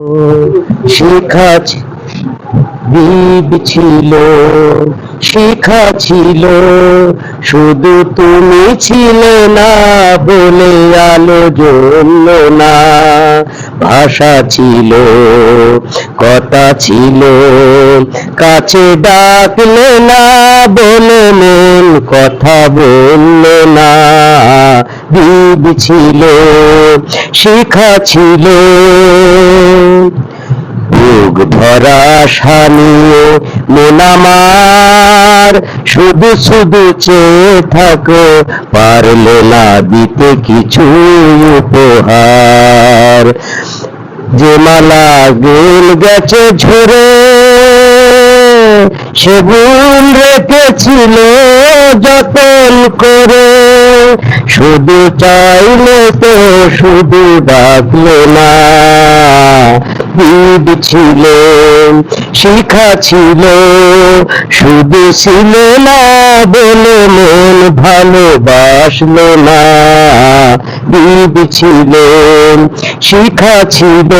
শিখা দ্বীপ ছিল, শিখা ছিল, শুধু তুমি ছিলে না বলে আলো জ্বলল না। ভাষা ছিল, কথা ছিল, কাছে ডাকলে না বলে মন কথা বলল না। দ্বীপ ছিল, শিখা ছিল, বুক ভরা স্বামীও মন আমার, শুধু শুধু চেয়ে থাকো, পারলে না দিতে কিছু উপহার। যে মালা গেল গেছে ঝরে, সেগুন রেখেছিল যতন করে। শুধু চাইলে তো শুধু ডাকলো না। দ্বীপ ছিল, শিখা ছিল, শুধু ছিল না বলে মন ভালোবাসলো না। দ্বীপ ছিল, শিখা ছিল।